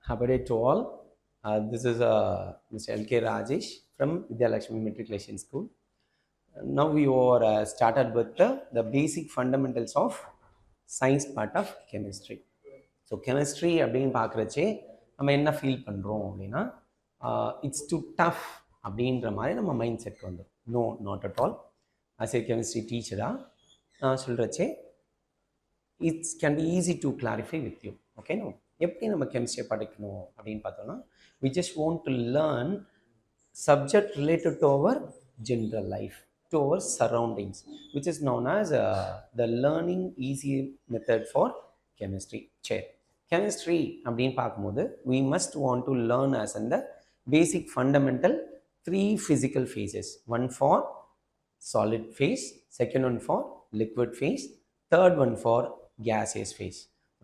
Habade to all. This is Mr. L.K. Rajesh from Vidhyalakshmi Matriculation School. Now we are started with the basic fundamentals of science part of chemistry. So chemistry அப்படின்னு பார்க்குறச்சே நம்ம என்ன feel பண்ணுறோம் அப்படின்னா it's to tough அப்படின்ற மாதிரி நம்ம mind set வந்துடும். No, not at all. As a chemistry டீச்சராக நான் சொல்கிறச்சே it's can be easy to clarify with you. Okay, no எப்படி நம்ம கெமிஸ்ட்ரியை படிக்கணும் அப்படின்னு பார்த்தோம்னா we just want to learn subject related to our general life, to our surroundings, which is known as the learning easy method for chemistry. Chemistry அப்படின்னு பார்க்கும்போது we must want to learn as in the basic fundamental 3 physical phases. One for solid phase, second one for liquid phase, third one for gaseous phase.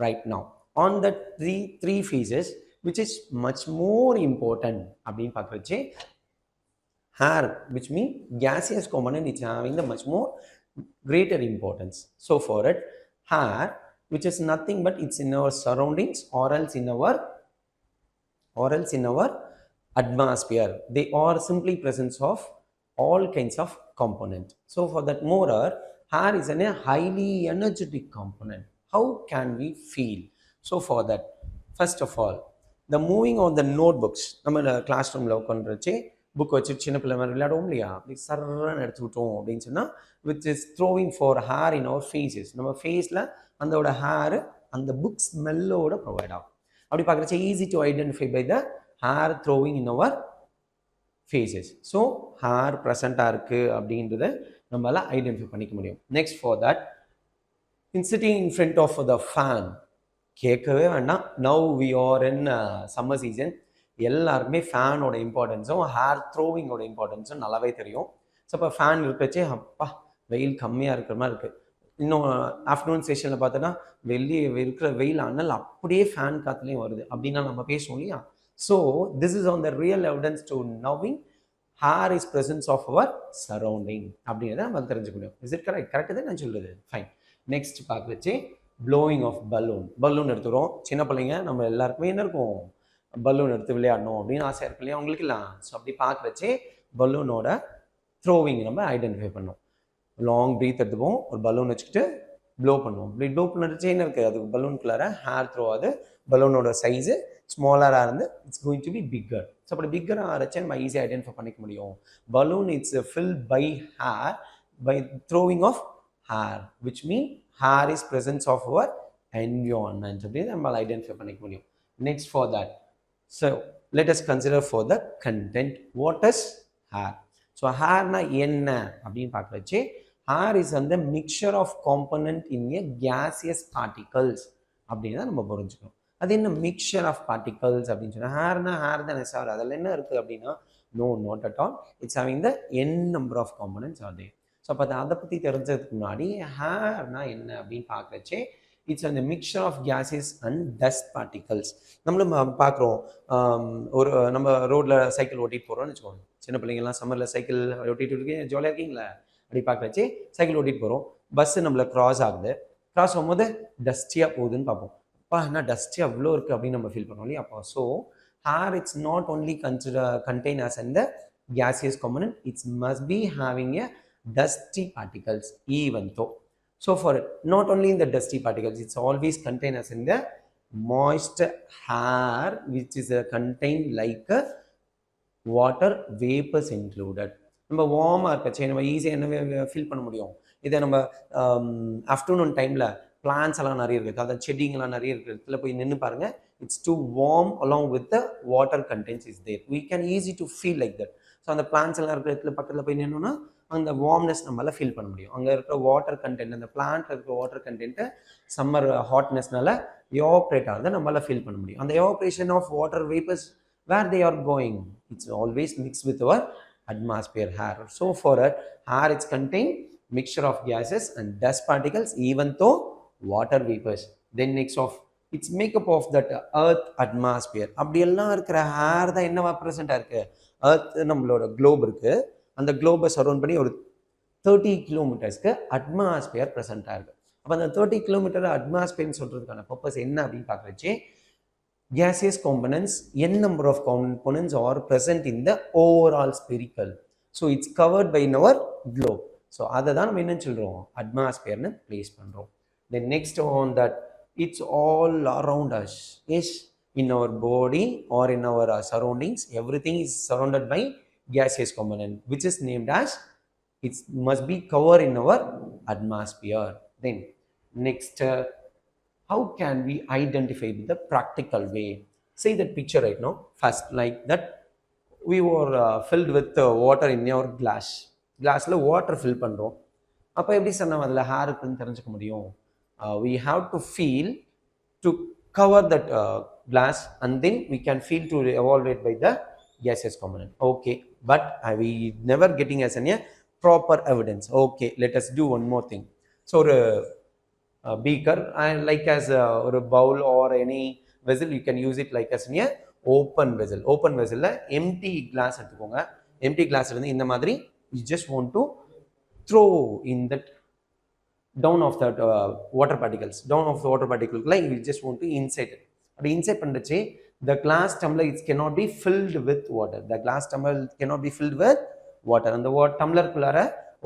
Right now on the three phases, which is much more important அப்படின்னு பார்க்குறச்சே hair, which means gaseous component, is having the much more greater importance. So for it, hair, which is nothing but it's in our surroundings or else in our atmosphere. They are simply presence of all kinds of component. So for that motor, hair is a highly energetic component. How can we feel? So for that, first of all, the moving on the notebooks, நம்ம classroom ல உட்கார்ந்துச்சு book வச்சு சின்ன பிள்ளை மாதிரி விளையாடுவோம் இல்லையா, அப்படி சர்றன்னு எடுத்து விட்டோம் அப்படின்னு சொன்னால் which is throwing for air in our faces. நம்ம ஃபேஸில் அதோட ஹேர் அந்த புக் ஸ்மெல்லோட ப்ரொவைட் ஆகும். அப்படி பார்க்குறச்ச easy to identify by the air throwing in our faces. So air ப்ரெசண்ட்டாக இருக்குது அப்படின்றத நம்மளால் ஐடென்டிஃபை பண்ணிக்க முடியும். Next for that, in sitting in front of the fan, கேட்கவே வேண்டாம். Now we are in summer season. எல்லாருக்குமே ஃபேனோட இம்பார்ட்டன்ஸும் ஹேர் த்ரோவிங்கோட இம்பார்ட்டன்ஸும் நல்லாவே தெரியும். ஸோ இப்போ ஃபேன் இருக்கிறச்சே அப்பா வெயில் கம்மியாக இருக்கிற மாதிரி இருக்குது. இன்னும் ஆஃப்டர்நூன் செஷனில் பார்த்தோன்னா வெளியே இருக்கிற வெயில் அனல் அப்படியே ஃபேன் காற்றுலேயும் வருது அப்படின்னா நம்ம பேசுவோம் இல்லையா. So this is on the real evidence to knowing air is presence of our surrounding அப்படிங்கிறத நம்ம தெரிஞ்சுக்க முடியும். Is it correct? கரெக்டு தான் நான் சொல்லுது. ஃபைன். நெக்ஸ்ட் பார்க்குறச்சே ப்ளோயிங் ஆஃப் பலூன் எடுத்துக்கிறோம். சின்ன பிள்ளைங்க நம்ம எல்லாருக்குமே என்ன இருக்கும், பலூன் எடுத்து விளையாடணும் அப்படின்னு ஆசையாக இருக்கு இல்லையா உங்களுக்கு எல்லாம். ஸோ அப்படி பார்க்குறச்சே பலூனோட த்ரோவிங் நம்ம ஐடென்டிஃபை பண்ணோம். லாங் ப்ரீத் எடுத்துப்போம், ஒரு பலூன் வச்சுக்கிட்டு ப்ளோ பண்ணுவோம். இப்படி ப்ளோ பண்ணுறச்சே என்ன இருக்குது, அதுக்கு பலூனுக்குள்ளார ஹேர் த்ரோ ஆகுது. பலூனோட சைஸு ஸ்மாலராக இருந்து it's going to be bigger. So அப்படி பிக்கராக ஆகிறச்சே நம்ம ஈஸியாக ஐடென்டிஃபை பண்ணிக்க முடியும். Balloon it's fill by air by throwing of air, which mean air is presence of our environment அப்படின்னு நம்மளால் ஐடென்டிஃபை பண்ணிக்க முடியும். Next for that, so let us consider for the content. What is hair? So hair na enna அப்படினு பார்க்கறச்சே hair is the mixture of component in a gaseous particles அப்படினா நம்ம புரிஞ்சுக்கணும். அது என்ன mixture of particles அப்படினு சொன்னா hair na hair தானே sir, அதெல்லாம் என்ன இருக்கு அப்படினா no, not at all. It's having the n number of components are there. So அப்ப அதை பத்தி தெரிஞ்சதுக்கு முன்னாடி hair na என்ன அப்படினு பார்க்கறச்சே இட்ஸ் அந்த mixture of gases and dust particles. நம்மளும் பார்க்குறோம், ஒரு நம்ம ரோட்டில் சைக்கிள் ஓட்டிகிட்டு போகிறோம்னு வச்சுக்கோங்க. சின்ன பிள்ளைங்கள்லாம் சம்மரில் சைக்கிள் ஓட்டிகிட்டு இருக்கீங்க, ஜாலியாக இருக்கீங்களா? அப்படி பார்க்குறச்சே சைக்கிள் ஓட்டிகிட்டு போகிறோம், பஸ்ஸு நம்மளை கிராஸ் ஆகுது. கிராஸ் ஆகும்போது டஸ்டியாக போகுதுன்னு பார்ப்போம். அப்பா என்ன டஸ்டியாக அவ்வளோ இருக்குது அப்படின்னு நம்ம ஃபீல் பண்ணுவோம் இல்லையா. அப்போ so hair it's not only contain as in the gaseous component, it must be having a dusty particles even though. So for it, not only in the dusty particles, it's always contained as in the moist hair, which is contained like water vapors included. நம்ம வார்மாக இருக்கச்சே நம்ம ஈஸியாக என்ன feel பண்ண முடியும், இதை நம்ம afternoon டைமில் பிளான்ஸ் எல்லாம் நிறைய இருக்குது, அதாவது செடிங்கெல்லாம் நிறைய இருக்குது, இடத்துல போய் நின்று பாருங்கள், it's too warm along with the water contents is there. we can easy to feel like that. So அந்த பிளான்ஸ் எல்லாம் இருக்கிற இடத்துல பக்கத்தில் போய் நின்னோன்னா அந்த வார்ம்னஸ் நம்மளால ஃபீல் பண்ண முடியும். அங்கே இருக்கிற வாட்டர் கண்டென்ட், அந்த பிளான்ட்ல இருக்கிற வாட்டர் கண்டென்ட்டை சம்மர் ஹாட்னஸ்னால எவாப்ரேட் ஆகுது நம்மளால ஃபீல் பண்ண முடியும். அந்த evaporation of water vapours where they are going, it's always mix with our atmosphere hair. So for it, hair it's contain mixture of gases and dust particles even though water vapors. Then next of it's makeup of that earth atmosphere. அப்படி எல்லாம் இருக்கிற hair தான் என்னவா ப்ரெசென்ட்டாக இருக்குது, earth நம்மளோட Globe இருக்குது, அந்த குளோபை surround பண்ணி ஒரு 30 கிலோமீட்டர்ஸ்க்கு அட்மாஸ்பியர் ப்ரெசென்ட்டாக இருக்குது. அப்போ அந்த 30 கிலோமீட்டர் அட்மாஸ்பியர்னு சொல்கிறதுக்கான பர்பஸ் என்ன அப்படின்னு பார்க்குறச்சே gaseous components, n number of components are present in the overall spherical. So it's covered by in our globe. So அதை தான் நம்ம என்ன சொல்றோம், அட்மாஸ்பியர்னு பிளேஸ் பண்றோம். Then next on that, it's all around us. Yes, in our body or in our surroundings, everything is surrounded by gaseous component, which is named as, it must be covered in our atmosphere. Then next, how can we identify with the practical way? See that picture right now. First, like that, we were filled with water in your glassல water fill பண்றோம். அப்போ எப்படி sir நம்ம அதில் hair இருக்குன்னு தெரிஞ்சுக்க முடியும்? We have to feel to cover that glass, and then we can feel to evaluate by the gaseous component. Okay, but we never getting as a proper evidence. Okay, let us do one more thing. So beaker, and like as a bowl or any vessel, you can use it like as a open vessel. Open vessel la empty glass எடுத்துக்கோங்க. Empty glass இருந்து இந்த மாதிரி you just want to throw in that down of that water particles. Down of the water particles like you just want to insert it. அப்படி insert பண்ணச்சே the glass tumbler, it cannot be filled with water. The glass tumbler cannot be filled with water. அந்த tumbler குள்ளார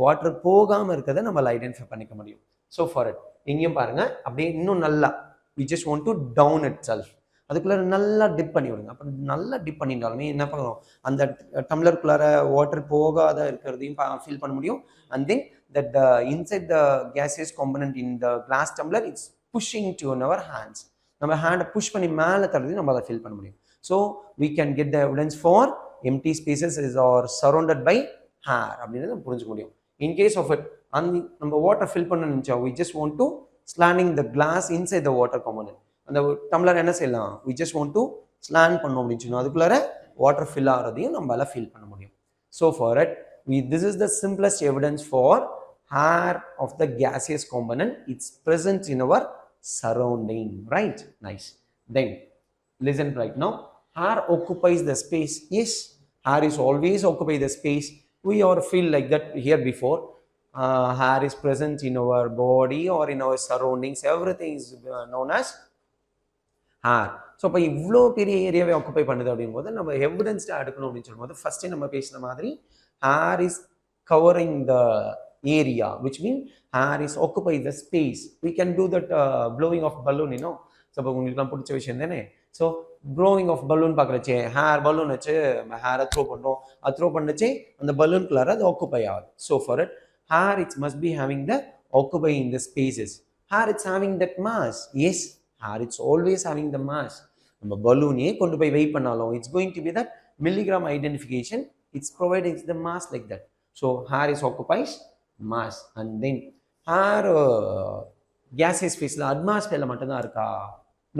water போகாம இருக்கதை நம்மால identify பண்ணிக்க முடியும். So for it, இங்கேயும் பாருங்க, அப்படியே இன்னும் நல்லா we just want to down itself. அதுக்குள்ள நல்லா டிப் பண்ணி விடுங்க. அப்போ நல்லா டிப் பண்ணிட்டாலுமே என்ன பண்ணுறோம், அந்த டம்ளருக்குள்ளார வாட்டர் போகாத இருக்கிறதையும் ஃபீல் பண்ண முடியும். And then that inside the gaseous component in the glass tumbler, it's pushing to our hands. நம்ம ஹேண்டை புஷ் பண்ணி மேலே தள்ளுறது நம்ம அதை ஃபீல் பண்ண முடியும். So we can get the evidence for empty spaces is or surrounded by hair அப்படின்றது நம்ம புரிஞ்சுக்க முடியும். In case of it, அந்த நம்ம வாட்டர் ஃபில் பண்ண நினச்சா we just want to slanting the glass inside the water component. அந்த tumbler என்ன செய்யலாம், we just want to slant பண்ணோம் அப்படின்னு சொன்னோம், அதுக்குள்ளார வாட்டர் ஃபில் ஆகிறதையும் நம்மளால ஃபீல் பண்ண முடியும். So for it, this is the simplest evidence for hair of the gaseous component. It's present in our surrounding, right? Nice. Then listen right now. Hair occupies the space. Yes, hair is always occupy the space. We all feel like that here before. Hair is present in our body or in our surroundings. Everything is known as hair. So இப்போ இவ்வளோ பெரிய ஏரியாவை occupy பண்ணுது அப்படிங்கும்போது நம்ம எவிடன்ஸ்டாக எடுக்கணும் அப்படின்னு சொல்லும்போது ஃபஸ்ட்டு நம்ம பேசின மாதிரி hair is covering the area, which means hair is occupy the space. We can do that blowing of balloon, you know. So இப்போ உங்களுக்குலாம் பிடிச்ச விஷயம் தானே. ஸோ ப்ளோவிங் ஆஃப் பலூன் பார்க்குறச்சே ஹேர் பலூன் வச்சு ஹேரை த்ரோ பண்ணுறோம், அது த்ரோ பண்ணச்சே அந்த பலூனுக்குள்ளார அது ஆக்குப்பை ஆகுது. So for it hair, it must be having the occupy in the spaces. Hair, it's having that mass. Yes, hair, it's always having the mass. நம்ம பலூனே கொண்டு போய் வெயிட் பண்ணாலும் it's going to be that milligram identification. It's providing the mass like that. So hair is occupies mass. And then hair gaseous phase la atmosphere la mattum da iruka?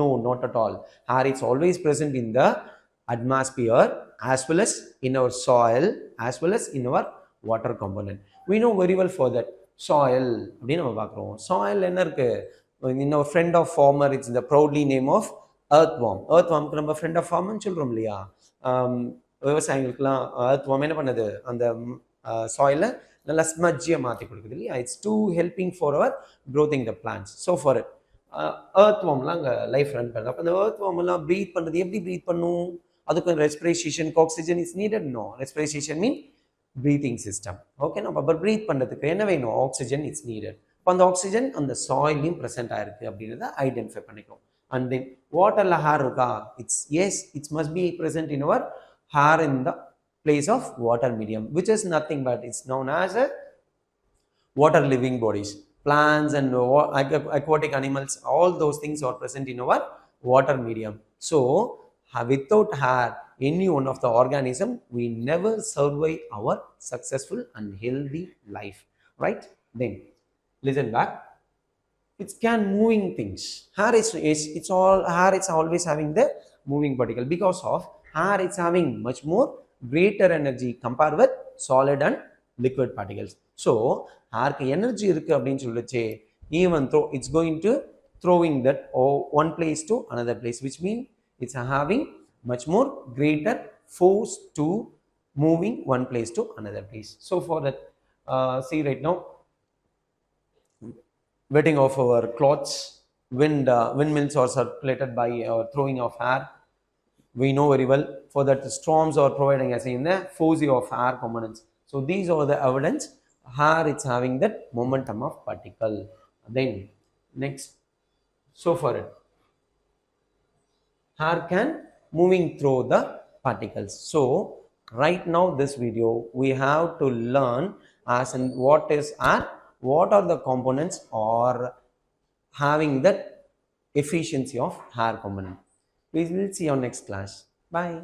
No, not at all. Hair is always present in the atmosphere as well as in our soil as well as in our water component. We know very well for that. Soil அப்படின்னு நம்ம பார்க்குறோம். Soil என்ன இருக்கு, in our friend of farmer, it's the proudly name of earthworm. earthwormக்கு நம்ம friend of farmer சொல்றோம் இல்லையா. விவசாயிகளுக்குலாம் earthworm என்ன பண்ணுது, அந்த சாயிலை நல்லா ஸ்மஜ்ஜியாக மாற்றி கொடுக்குது இல்லையா. It's to helping for our growing the plants. So for it earthwormலாம் அங்கே லைஃப் ரன் பண்ணுது. அப்போ அந்த earthwormலாம் ப்ரீத் பண்ணுறது எப்படி ப்ரீத் பண்ணும், அதுக்கு respiration oxygen is needed. No, respiration mean breathing system. Okay, நம்ம அப்போ ப்ரீத் பண்ணுறதுக்கு என்ன வேணும், ஆக்சிஜன் இட்ஸ் நீடட். இப்போ அந்த ஆக்சிஜன் அந்த சாயிலையும் ப்ரெசென்ட் ஆயிருக்கு அப்படின்றத ஐடென்டிஃபை பண்ணிக்கும். அண்ட் தென் வாட்டரில் ஹேர் இருக்கா, it's yes, it's must be present in our air in the place of water medium, which is nothing but it's known as a water living bodies. Plants and aquatic animals, all those things are present in our water medium. So without hair, any one of the organism, we never survive our successful and healthy life, right? Then listen back. It can moving things. Hair is it's all hair is always having the moving particle. Because of hair, it's having much more greater energy compared with solid and liquid particles. So hairக்கு energy இருக்கு அப்படின்னு சொல்லிச்சே, even though it's going to throwing that one place to another place, which means it's having much more greater force to moving one place to another place. So for that, see right now, wetting of our clothes, windmills are circulated by throwing of air. We know very well. For that, storms are providing as in the force of air components. So these are the evidence here it's having that momentum of particle. Then next, so for it, air can moving through the particles. So right now this video we have to learn as in what is air, what are the components or having that efficiency of air component. We will see on next class. Bye.